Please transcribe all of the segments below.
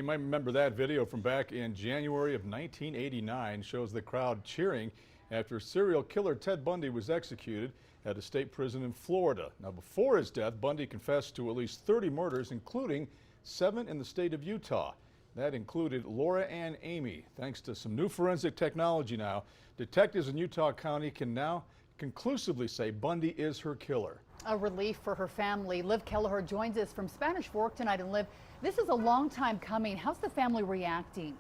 you might remember that video from back in January of 1989. Shows the crowd cheering after serial killer Ted Bundy was executed at a state prison in Florida. Now, before his death, Bundy confessed to at least 30 murders, including 7 in the state of Utah. That included Laura Ann Aime. Thanks to some new forensic technology now, detectives in Utah County can now conclusively say Bundy is her killer. A relief for her family. Liv Kelleher joins us from Spanish Fork tonight. And Liv, this is a long time coming. How's the family reacting?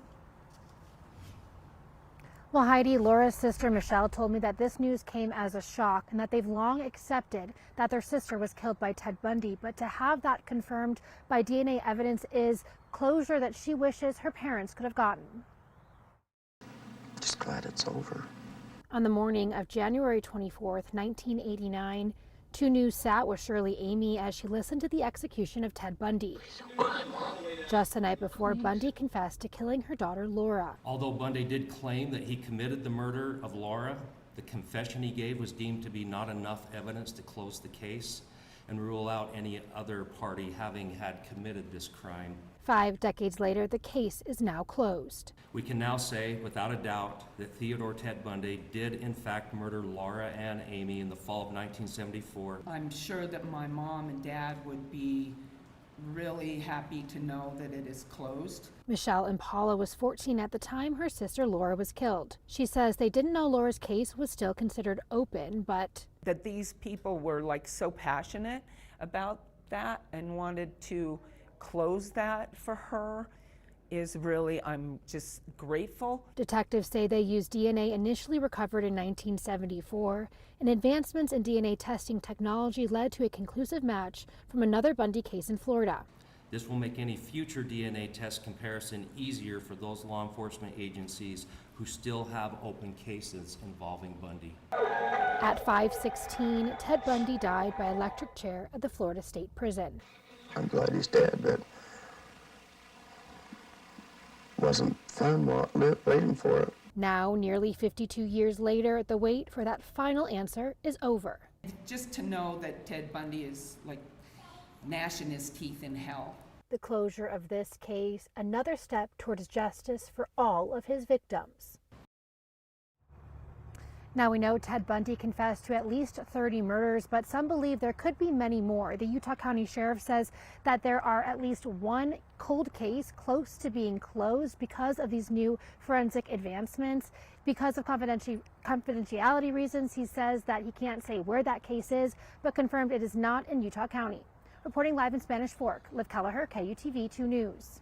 Well, Heidi, Laura's sister Michelle told me that this news came as a shock and that they've long accepted that their sister was killed by Ted Bundy. But to have that confirmed by DNA evidence is closure that she wishes her parents could have gotten. Just glad it's over. On the morning of January 24th, 1989, 2 News sat with Shirley Aime as she listened to the execution of Ted Bundy. Just the night before, Bundy confessed to killing her daughter, Laura. Although Bundy did claim that he committed the murder of Laura, the confession he gave was deemed to be not enough evidence to close the case and rule out any other party having had committed this crime. 5 decades later, the case is now closed. We can now say, without a doubt, that Theodore Ted Bundy did in fact murder Laura Ann Aime in the fall of 1974. I'm sure that my mom and dad would be really happy to know that it is closed. Michelle Impala was 14 at the time her sister Laura was killed. She says they didn't know Laura's case was still considered open, but that these people were like so passionate about that and wanted to close that for her is really, I'm just grateful. Detectives say they used DNA initially recovered in 1974, and advancements in DNA testing technology led to a conclusive match from another Bundy case in Florida. This will make any future DNA test comparison easier for those law enforcement agencies who still have open cases involving Bundy. At 5:16, Ted Bundy died by electric chair at the Florida State Prison. I'm glad he's dead, but wasn't fun waiting for it. Now, nearly 52 years later, the wait for that final answer is over. Just to know that Ted Bundy is like gnashing his teeth in hell. The closure of this case, another step towards justice for all of his victims. Now we know Ted Bundy confessed to at least 30 murders, but some believe there could be many more. The Utah County Sheriff says that there are at least 1 cold case close to being closed because of these new forensic advancements. Because of confidentiality reasons, he says that he can't say where that case is, but confirmed it is not in Utah County. Reporting live in Spanish Fork, Liv Kelleher, KUTV 2 News.